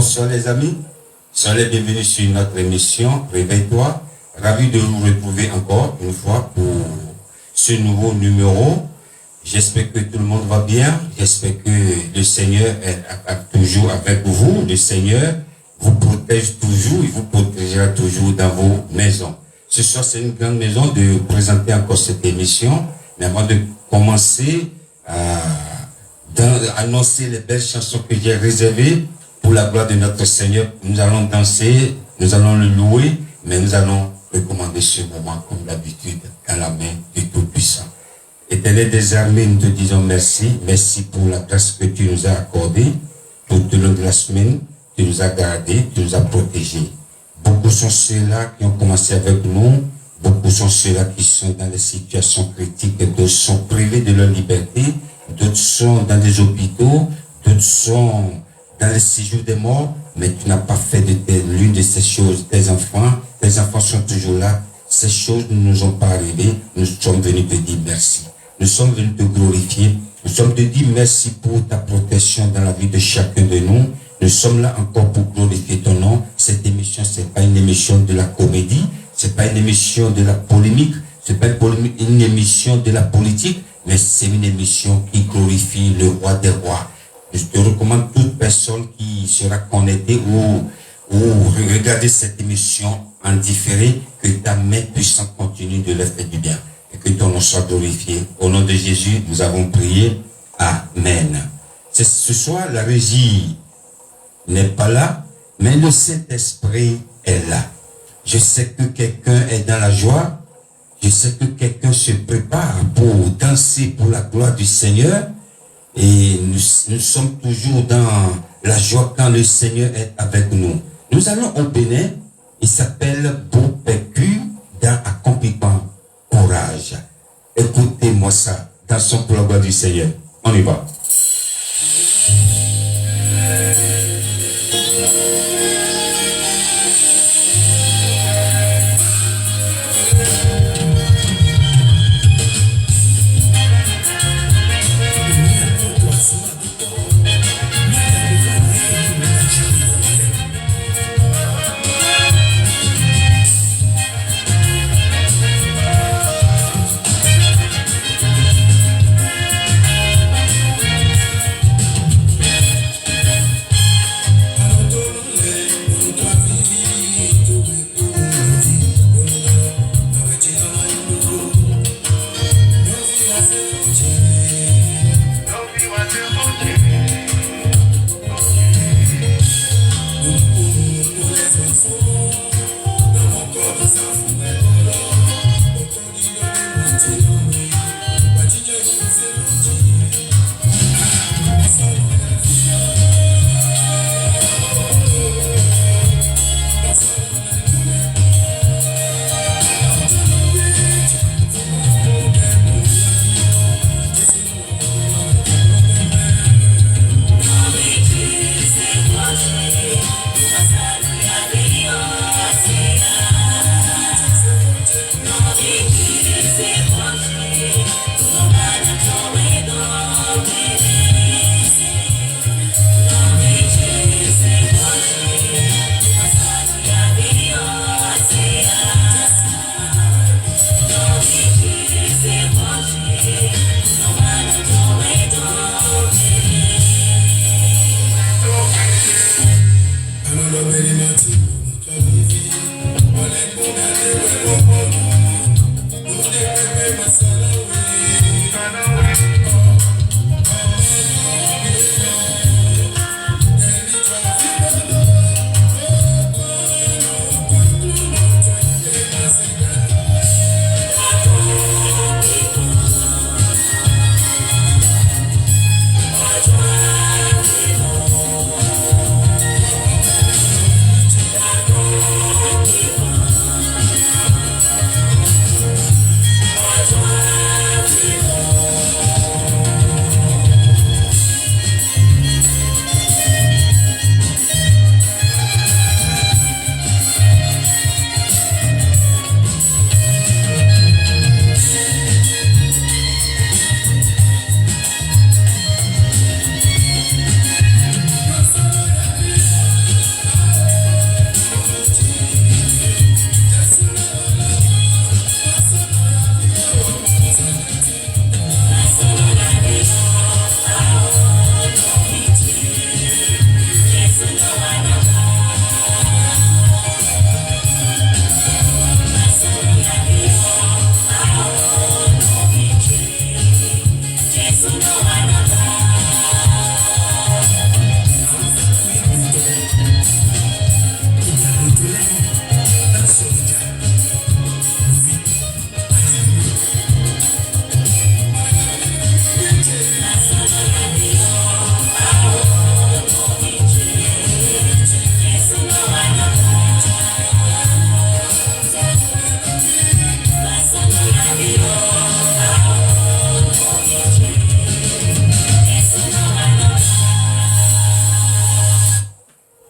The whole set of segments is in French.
Bonsoir les amis, soyez les bienvenus sur notre émission Réveille-toi. Ravi de vous retrouver encore une fois pour ce nouveau numéro. J'espère que tout le monde va bien, j'espère que le Seigneur est toujours avec vous. Le Seigneur vous protège toujours, il vous protégera toujours dans vos maisons. Ce soir, c'est une grande maison de présenter encore cette émission. Mais avant de commencer à annoncer les belles chansons que j'ai réservées pour la gloire de notre Seigneur, nous allons danser, nous allons le louer, mais nous allons recommander ce moment comme d'habitude dans la main du Tout-Puissant. Éternel des armées, nous te disons merci. Merci pour la grâce que tu nous as accordée tout au long de la semaine. Tu nous as gardés, tu nous as protégés. Beaucoup sont ceux-là qui ont commencé avec nous. Beaucoup sont ceux-là qui sont dans des situations critiques. D'autres sont privés de leur liberté. D'autres sont dans des hôpitaux. D'autres sont dans le séjour des morts. Mais tu n'as pas fait de l'une de ces choses. Tes enfants sont toujours là. Ces choses ne nous ont pas arrivées. Nous sommes venus te dire merci. Nous sommes venus te glorifier. Nous sommes venus te dire merci pour ta protection dans la vie de chacun de nous. Nous sommes là encore pour glorifier ton nom. Cette émission, c'est pas une émission de la comédie. C'est pas une émission de la polémique. C'est pas une émission de la politique. Mais c'est une émission qui glorifie le roi des rois. Je te recommande toute personne qui sera connectée ou regarder cette émission en différé, que ta main puissante continue de leur faire du bien. Et que ton nom soit glorifié. Au nom de Jésus, nous avons prié. Amen. Ce soir, la régie n'est pas là, mais le Saint-Esprit est là. Je sais que quelqu'un est dans la joie. Je sais que quelqu'un se prépare pour danser pour la gloire du Seigneur. Et nous sommes toujours dans la joie quand le Seigneur est avec nous. Nous allons au Bénin. Il s'appelle Beau Percu dans Accomplissement Courage. Écoutez-moi ça. Dansons pour la gloire du Seigneur. On y va.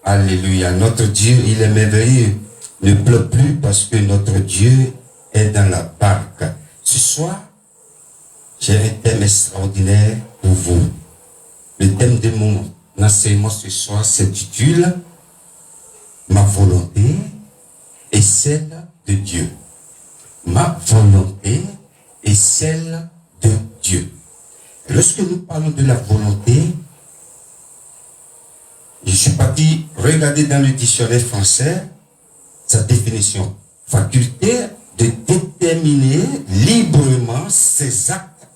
Alléluia. Notre Dieu, il est merveilleux. Ne pleure plus parce que notre Dieu est dans la barque. Ce soir, j'ai un thème extraordinaire pour vous. Le thème de mon enseignement ce soir s'intitule « Ma volonté et celle de Dieu ». Ma volonté et celle de Dieu. Lorsque nous parlons de la volonté, je suis parti regarder dans le dictionnaire français sa définition. Faculté de déterminer librement ses actes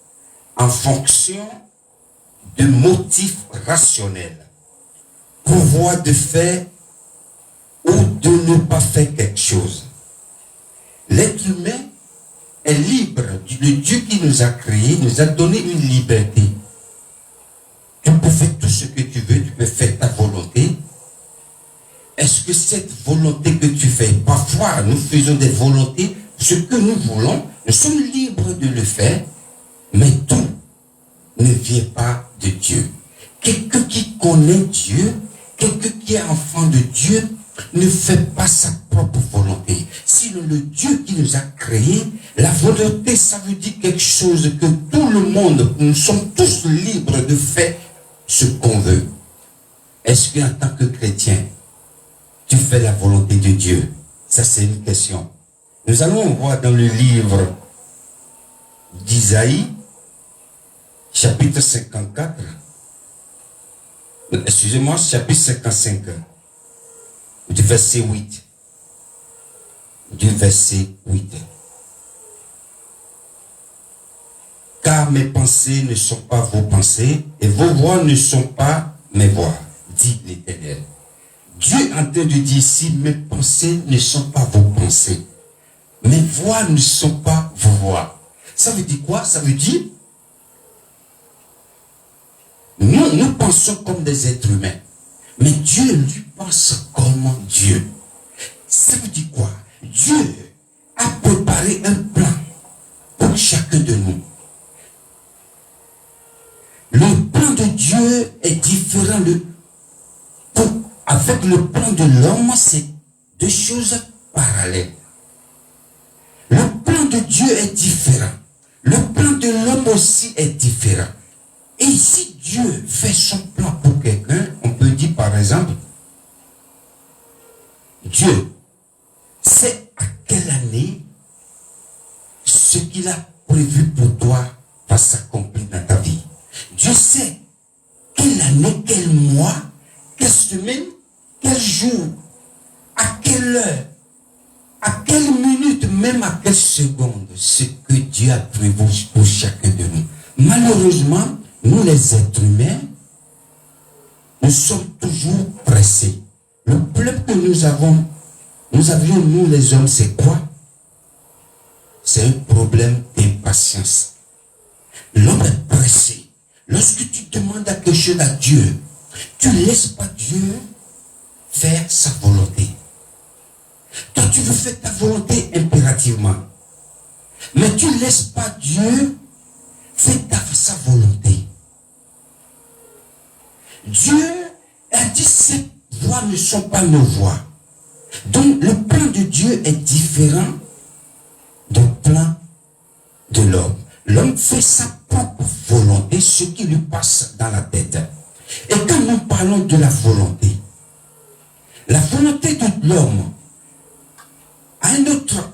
en fonction de motifs rationnels. Pouvoir de faire ou de ne pas faire quelque chose. L'être humain est libre. Le Dieu qui nous a créés nous a donné une liberté. Tu peux faire tout ce que tu veux, tu peux faire ta volonté. Est-ce que cette volonté que tu fais, parfois nous faisons des volontés, ce que nous voulons, nous sommes libres de le faire, mais tout ne vient pas de Dieu. Quelqu'un qui connaît Dieu, quelqu'un qui est enfant de Dieu, ne fait pas sa propre volonté. Sinon le Dieu qui nous a créés, la volonté, ça veut dire quelque chose que tout le monde, nous sommes tous libres de faire ce qu'on veut. Est-ce qu'en tant que chrétien, tu fais la volonté de Dieu? Ça, c'est une question. Nous allons voir dans le livre d'Isaïe, chapitre 54, excusez-moi, chapitre 55, du verset 8. Du verset 8. Car mes pensées ne sont pas vos pensées, et vos voix ne sont pas mes voix, dit l'Éternel. Dieu est en train de dire ici, mes pensées ne sont pas vos pensées. Mes voix ne sont pas vos voix. Ça veut dire quoi? Ça veut dire, nous pensons comme des êtres humains. Mais Dieu, lui, pense comme Dieu. Ça veut dire quoi? Dieu a préparé un plan pour chacun de nous. Le plan de Dieu est différent. Avec le plan de l'homme, c'est deux choses parallèles. Le plan de Dieu est différent. Le plan de l'homme aussi est différent. Et si Dieu fait son plan pour quelqu'un, on peut dire par exemple, Dieu sait à quelle année ce qu'il a prévu pour toi va s'accomplir dans ta vie. Dieu sait quelle année, quel mois, quelle semaine, quel jour, à quelle heure, à quelle minute, même à quelle seconde, ce que Dieu a prévu pour chacun de nous. Malheureusement, nous les êtres humains, nous sommes toujours pressés. Le problème que nous avions, nous les hommes, c'est quoi? C'est un problème d'impatience. L'homme est pressé. Lorsque tu demandes quelque chose à Dieu, tu ne laisses pas Dieu faire sa volonté. Toi, tu veux faire ta volonté impérativement. Mais tu ne laisses pas Dieu faire sa volonté. Dieu a dit, ces voix ne sont pas nos voix. Donc, le plan de Dieu est différent du plan de l'homme. L'homme fait sa propre volonté, ce qui lui passe dans la tête. Et quand nous parlons de la volonté de l'homme a un autre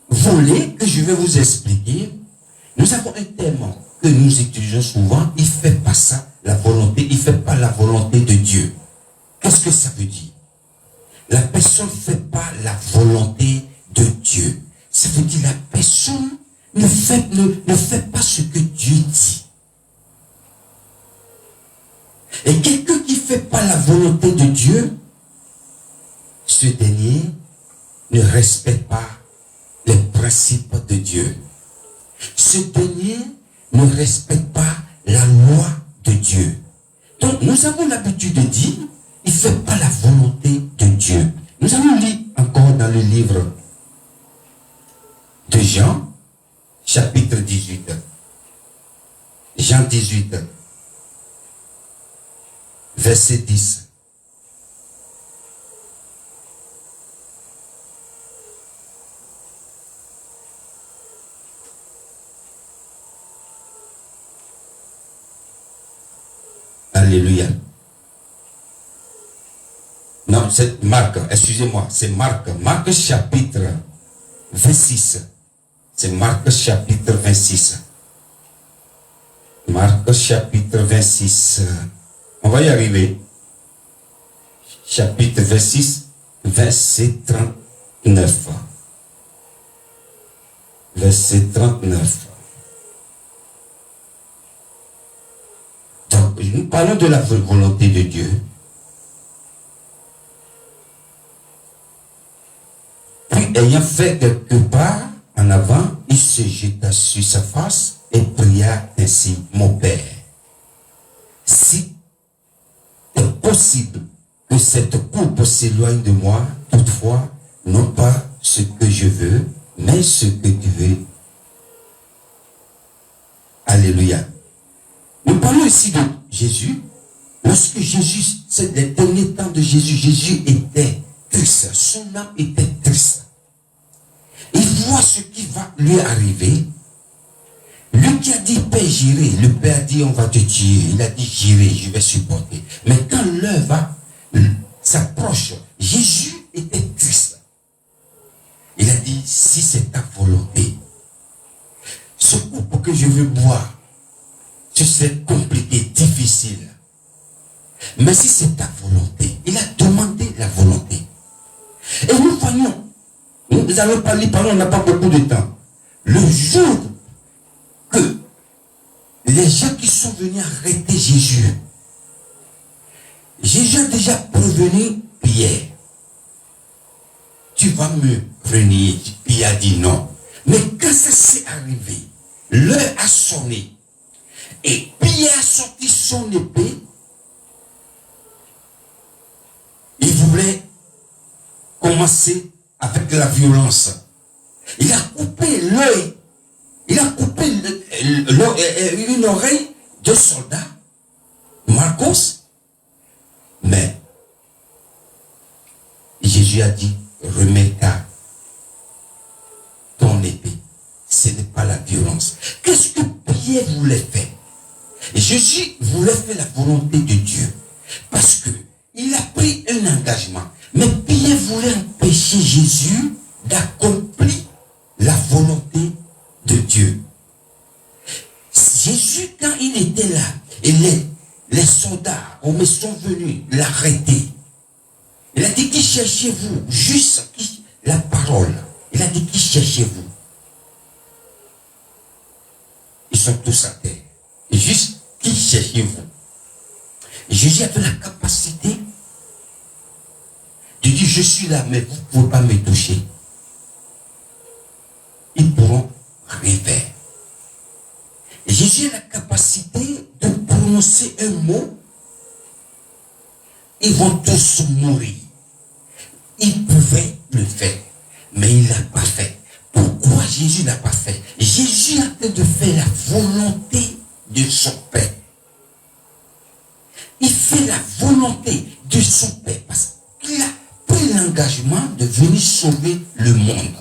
volet que je vais vous expliquer. Nous avons un thème que nous utilisons souvent. Il ne fait pas ça, la volonté. Il ne fait pas la volonté de Dieu. Qu'est-ce que ça veut dire? La personne ne fait pas la volonté de Dieu. Ça veut dire la personne ne fait pas ce que Dieu dit. Et quelqu'un qui ne fait pas la volonté de Dieu, ce dernier ne respecte pas les principes de Dieu. Ce dernier ne respecte pas la loi de Dieu. Donc nous avons l'habitude de dire, il ne fait pas la volonté de Dieu. Nous allons lire encore dans le livre de Jean, chapitre 18. Jean 18, verset 10. Non, c'est Marc, excusez-moi, c'est Marc. Marc chapitre 26. C'est Marc chapitre 26. Marc chapitre 26. On va y arriver. Chapitre 26, verset 39. Verset 39. Donc, nous parlons de la volonté de Dieu. Puis, ayant fait quelque part en avant, il se jeta sur sa face et pria ainsi: mon Père, si est possible que cette coupe s'éloigne de moi, toutefois, non pas ce que je veux, mais ce que tu veux. Alléluia. Nous parlons ici de Jésus. Lorsque Jésus, c'est les derniers temps de Jésus, Jésus était triste. Son âme était triste. Il voit ce qui va lui arriver. Lui qui a dit, Père, j'irai. Le Père a dit, on va te tuer. Il a dit, j'irai, je vais supporter. Mais quand l'heure s'approche, Jésus était triste. Il a dit, si c'est ta volonté, ce coupe que je veux boire, c'est compliqué, difficile. Mais si c'est ta volonté, il a demandé la volonté. Et nous voyons, nous allons parler, on n'a pas beaucoup de temps. Le jour que les gens qui sont venus arrêter Jésus, Jésus a déjà prévenu Pierre. Tu vas me renier. Pierre a dit non. Mais quand ça s'est arrivé, l'heure a sonné. Et Pierre a sorti son épée. Il voulait commencer avec la violence. Il a coupé l'œil. Il a coupé une oreille de soldat, Marcos. Mais Jésus a dit, remets ton épée. Ce n'est pas la violence. Qu'est-ce que Pierre voulait faire? Jésus voulait faire la volonté de Dieu. Parce que il a pris un engagement. Mais Pierre voulait empêcher Jésus d'accomplir la volonté de Dieu. Jésus, quand il était là, et les soldats sont venus l'arrêter. Il a dit, qui cherchez-vous? Juste la parole. Il a dit, qui cherchez-vous? Ils sont tous à terre. Et juste, qui cherchez-vous? Jésus avait la capacité de dire, je suis là, mais vous ne pouvez pas me toucher. Ils pourront rien faire. Et Jésus a la capacité de prononcer un mot. Ils vont tous mourir. Il pouvait le faire, mais il ne l'a pas fait. Pourquoi Jésus ne l'a pas fait? Jésus a fait de faire la volonté de son Père. Il fait la volonté de son Père parce qu'il a pris l'engagement de venir sauver le monde.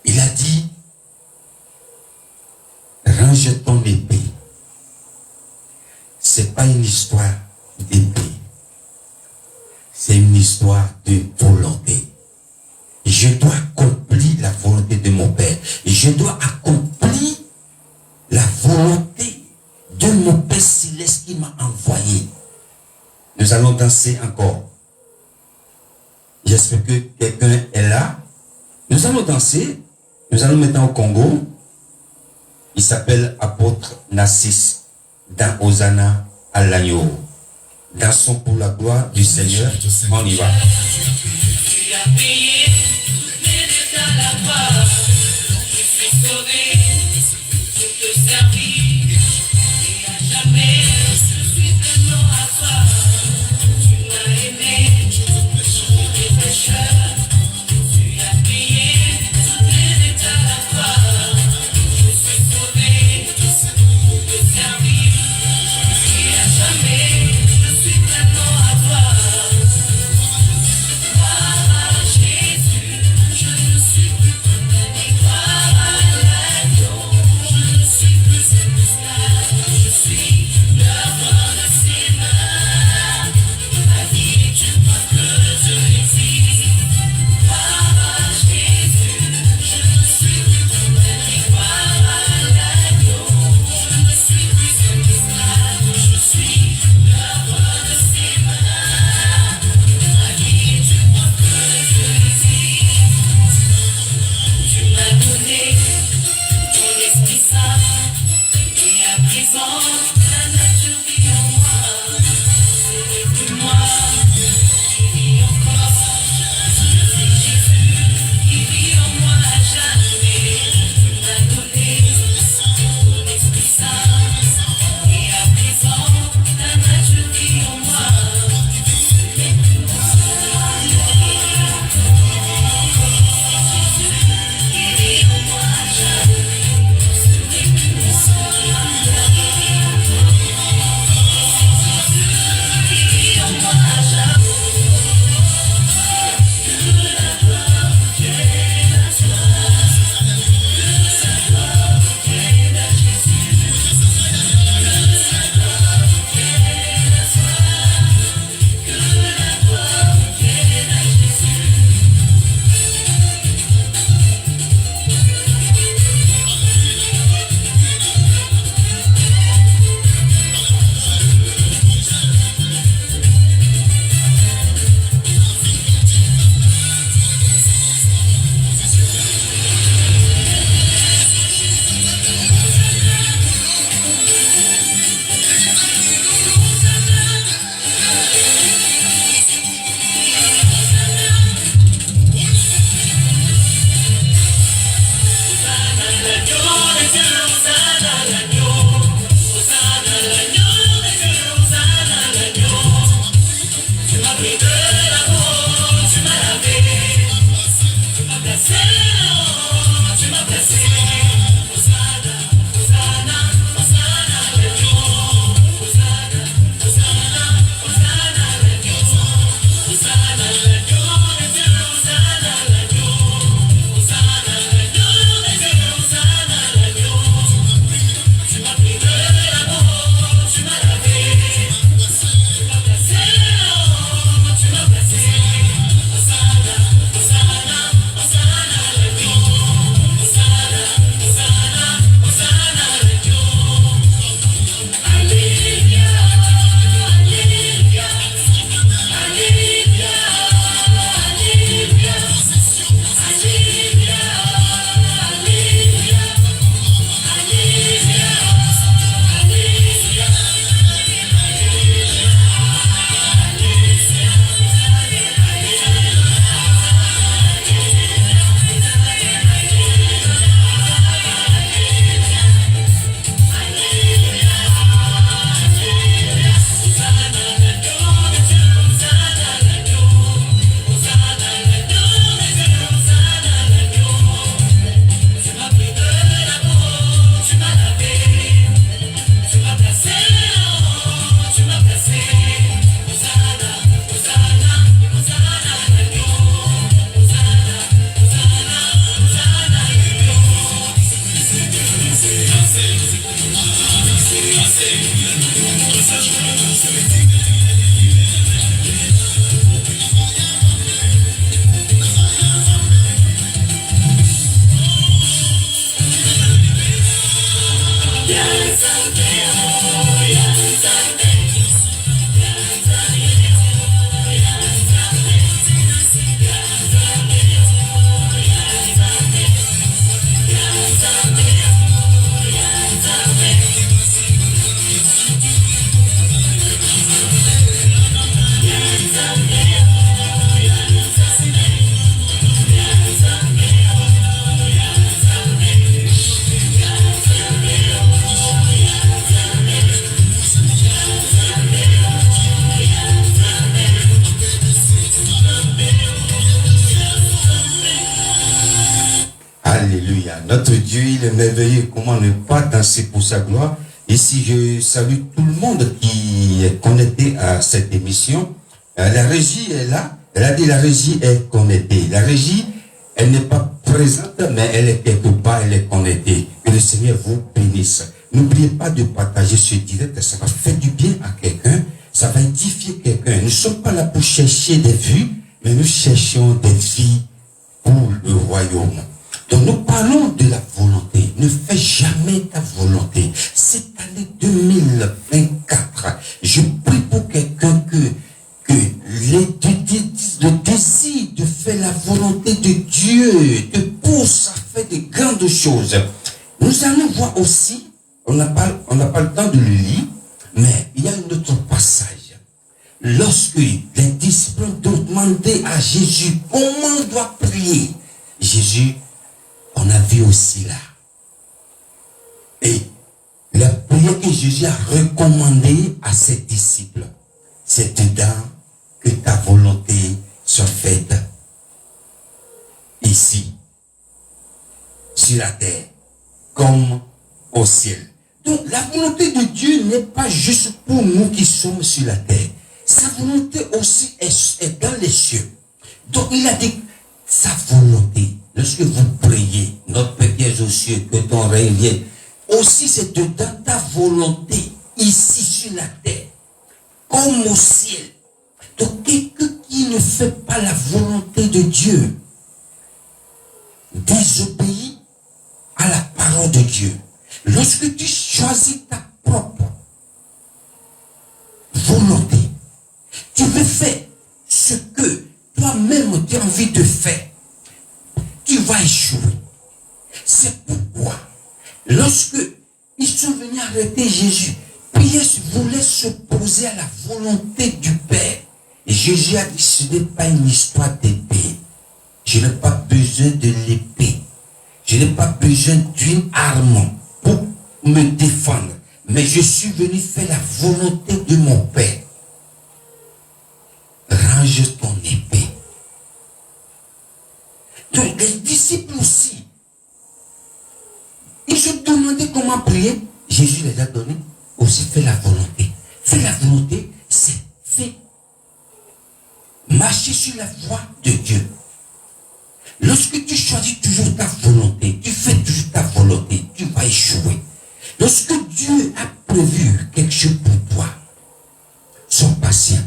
Il a dit, range ton épée. Ce n'est pas une histoire d'épée. C'est une histoire de volonté. Je dois accomplir la volonté de mon Père. Je dois accomplir la volonté de mon Père Céleste qui m'a envoyé. Nous allons danser encore. J'espère que quelqu'un est là. Nous allons danser. Nous allons maintenant au Congo. Il s'appelle Apôtre Narcisse dans Hosanna à l'agneau. Dansons pour la gloire du Seigneur. On y va. Tu as payé toutes mes dettes à la croix. Je suis sauvé pour te servir. Et à jamais, je suis tellement à toi. Tu m'as aimé, les pécheurs. Tu as payé toutes mes dettes à la croix. Je suis sauvé pour te servir. Et à jamais, je suis tellement à toi. Jésus, je ne suis plus condamné. est merveilleux, comment ne pas danser pour sa gloire. Ici, je salue tout le monde qui est connecté à cette émission. La régie est là. Elle a dit la régie est connectée. La régie, elle n'est pas présente, mais elle est quelque part, elle est connectée. Que le Seigneur vous bénisse. N'oubliez pas de partager ce direct. Ça va faire du bien à quelqu'un. Ça va édifier quelqu'un. Nous ne sommes pas là pour chercher des vues, mais nous cherchons des vies pour le royaume. Donc nous parlons de la volonté. Ne fais jamais ta volonté. Cette année 2024, je prie pour quelqu'un que le désir de faire la volonté de Dieu te pousse à faire de grandes choses. Nous allons voir aussi, on n'a pas le temps de le lire, mais il y a un autre passage. Lorsque les disciples ont demandé à Jésus comment on doit prier, Jésus, on a vu aussi là. Et la prière que Jésus a recommandée à ses disciples, c'est dedans que ta volonté soit faite ici, sur la terre, comme au ciel. Donc la volonté de Dieu n'est pas juste pour nous qui sommes sur la terre. Sa volonté aussi est dans les cieux. Donc il a dit, sa volonté, lorsque vous priez, notre Père qui est aux cieux, que ton règne vienne, aussi c'est dedans ta volonté, ici sur la terre, comme au ciel. Donc quelqu'un qui ne fait pas la volonté de Dieu, désobéit à la parole de Dieu. Lorsque tu choisis ta propre volonté, tu veux faire ce que toi-même tu as envie de faire, tu vas échouer. C'est pourquoi, lorsque ils sont venus arrêter Jésus, Pierre voulait se poser à la volonté du Père. Et Jésus a dit, ce n'est pas une histoire d'épée. Je n'ai pas besoin de l'épée. Je n'ai pas besoin d'une arme pour me défendre. Mais je suis venu faire la volonté de mon Père. Range ton épée. Donc les disciples aussi, ils se demandaient comment prier. Jésus les a donné. Aussi fais la volonté. Fais la volonté, c'est fait. Marcher sur la voie de Dieu. Lorsque tu choisis toujours ta volonté, tu fais toujours ta volonté, tu vas échouer. Lorsque Dieu a prévu quelque chose pour toi, sois patient.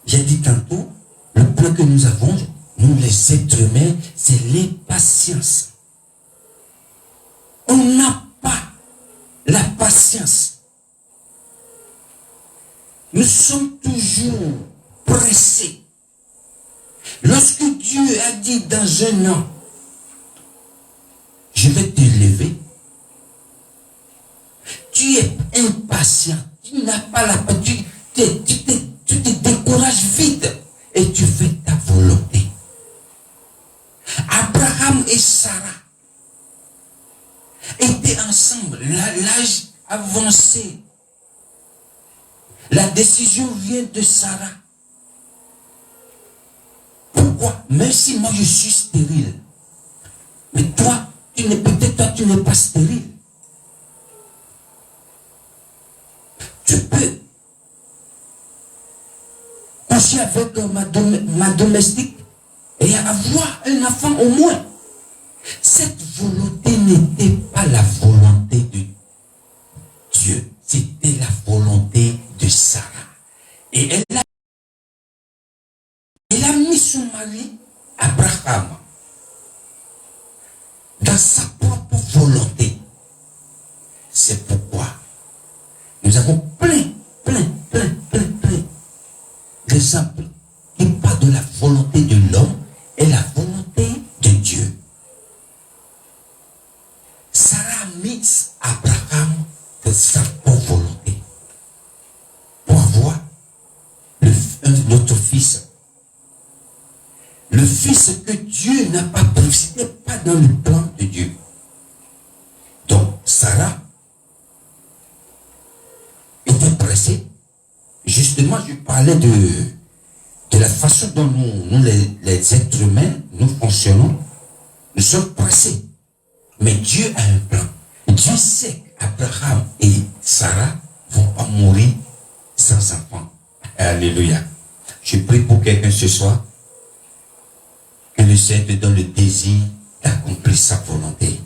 J'ai dit tantôt, le plan que nous avons, nous les êtres humains, c'est l'impatience. On n'a pas la patience. Nous sommes toujours pressés. Lorsque Dieu a dit dans un an, je vais te lever, tu es impatient, tu n'as pas la patience, tu te décourages vite et tu fais ta volonté. Abraham et Sarah étaient ensemble, l'âge avancé. La décision vient de Sarah. Pourquoi? Même si moi je suis stérile. Mais toi, peut-être tu n'es pas stérile. Tu peux coucher avec ma domestique et avoir un enfant au moins. Cette volonté n'était pas la volonté de Dieu. C'était la volonté de Sarah. Et elle a mis son mari, Abraham, dans sa propre volonté. C'est pourquoi nous avons plein d'exemples qui parlent de la volonté de l'homme et la volonté de Dieu. Sarah a mis Abraham de sa propre volonté pour avoir notre fils. Le fils que Dieu n'a pas prévu, ce n'était pas dans le plan de Dieu. Donc, Sarah était pressée. Justement, je parlais de la façon dont nous les êtres humains, nous fonctionnons. Nous sommes pressés. Mais Dieu a un plan. Dieu sait qu'Abraham et Sarah vont pas mourir sans enfant. Alléluia. Je prie pour quelqu'un ce soir, que le Seigneur te donne le désir d'accomplir sa volonté.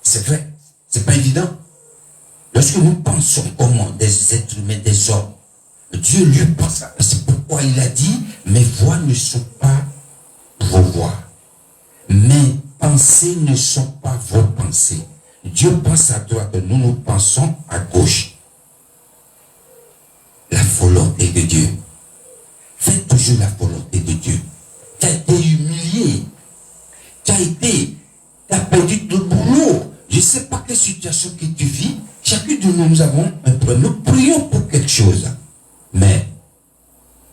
C'est vrai, c'est pas évident. Lorsque nous pensons comme des êtres humains, des hommes, Dieu lui pense. C'est pourquoi il a dit, mes voix ne sont pas vos voix. Mes pensées ne sont pas vos pensées. Dieu pense à droite, nous pensons à gauche. La volonté de Dieu. Fais toujours la volonté de Dieu. Tu as été humilié. Tu as perdu ton boulot. Je ne sais pas quelle situation que tu vis. Chacun de nous avons un problème. Nous prions pour quelque chose. Mais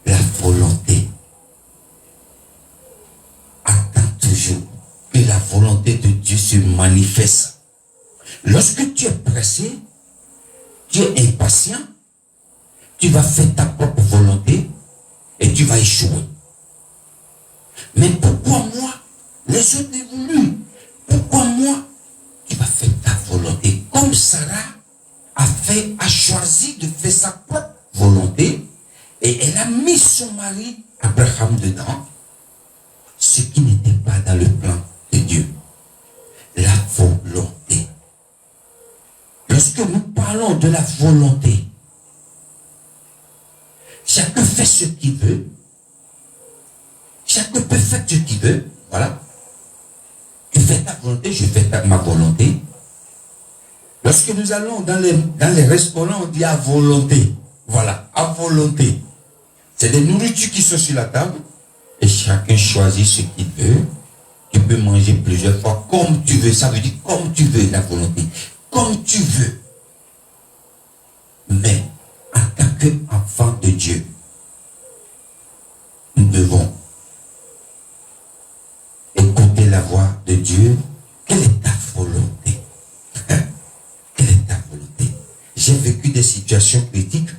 la volonté. Attends toujours que la volonté de Dieu se manifeste. Lorsque tu es pressé, tu es impatient, tu vas faire ta propre volonté et tu vas échouer. Mais pourquoi moi? Les autres évoluent. Pourquoi moi? Tu vas faire ta volonté. Comme Sarah a choisi de faire sa propre volonté et elle a mis son mari Abraham dedans, ce qui n'était pas dans le plan de Dieu. La volonté. Lorsque nous parlons de la volonté, chacun fait ce qu'il veut. Chacun peut faire ce qu'il veut. Voilà. Tu fais ta volonté, je fais ma volonté. Lorsque nous allons dans les restaurants, on dit à volonté. Voilà, à volonté. C'est des nourritures qui sont sur la table et chacun choisit ce qu'il veut. Tu peux manger plusieurs fois comme tu veux. Ça veut dire comme tu veux, la volonté. Comme tu veux. Mais en tant qu'enfant de Dieu, nous devons écouter la voix de Dieu. Quelle est ta volonté? Quelle est ta volonté? J'ai vécu des situations critiques.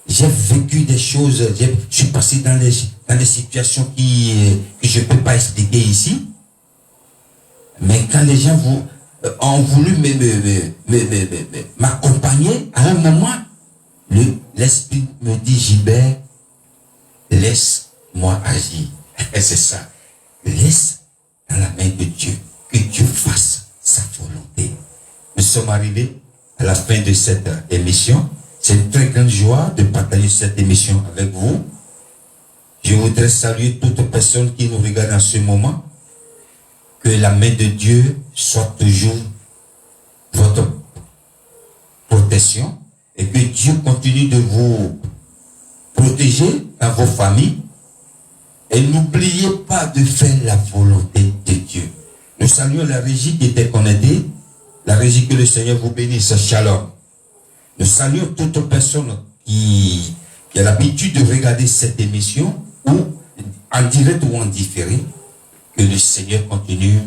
J'ai vécu des choses. Je suis passé dans des situations que je ne peux pas expliquer ici. Mais quand les gens ont voulu m'accompagner, à un moment, l'esprit me dit, Gilbert, laisse-moi agir. Et c'est ça. Laisse dans la main de Dieu que Dieu fasse sa volonté. Nous sommes arrivés à la fin de cette émission. C'est une très grande joie de partager cette émission avec vous. Je voudrais saluer toute personne qui nous regarde en ce moment. Que la main de Dieu soit toujours votre protection et que Dieu continue de vous protéger dans vos familles. Et n'oubliez pas de faire la volonté de Dieu. Nous saluons la régie qui était connectée. La régie, que le Seigneur vous bénisse. Shalom. Nous saluons toute personne qui a l'habitude de regarder cette émission, ou en direct ou en différé. Que le Seigneur continue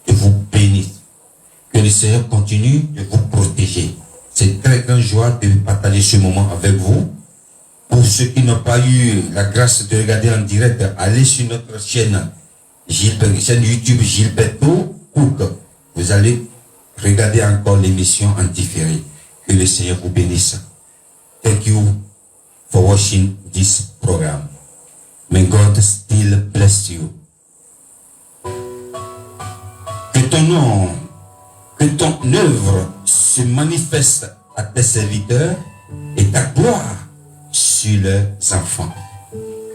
de vous bénir. Que le Seigneur continue de vous protéger. C'est une très grande joie de partager ce moment avec vous. Pour ceux qui n'ont pas eu la grâce de regarder en direct, allez sur notre chaîne YouTube Gilberto Cook. Vous allez regarder encore l'émission en différé. Que le Seigneur vous bénisse. Thank you for watching this program. May God still bless you. Que ton nom, que ton œuvre se manifeste à tes serviteurs et ta gloire sur leurs enfants.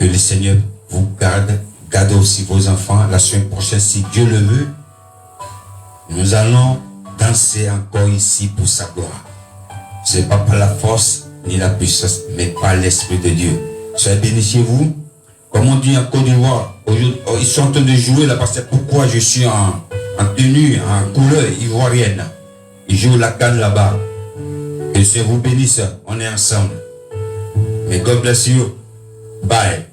Que le Seigneur vous garde aussi vos enfants. La semaine prochaine, si Dieu le veut, nous allons danser encore ici pour sa gloire. Ce n'est pas par la force ni la puissance, mais par l'Esprit de Dieu. Soyez bénis chez vous. Comme on dit en Côte d'Ivoire, ils sont en train de jouer là, parce que pourquoi je suis en tenue, en couleur ivoirienne. Ils jouent la canne là-bas. Que le Seigneur vous bénisse. On est ensemble. May God bless you. Bye.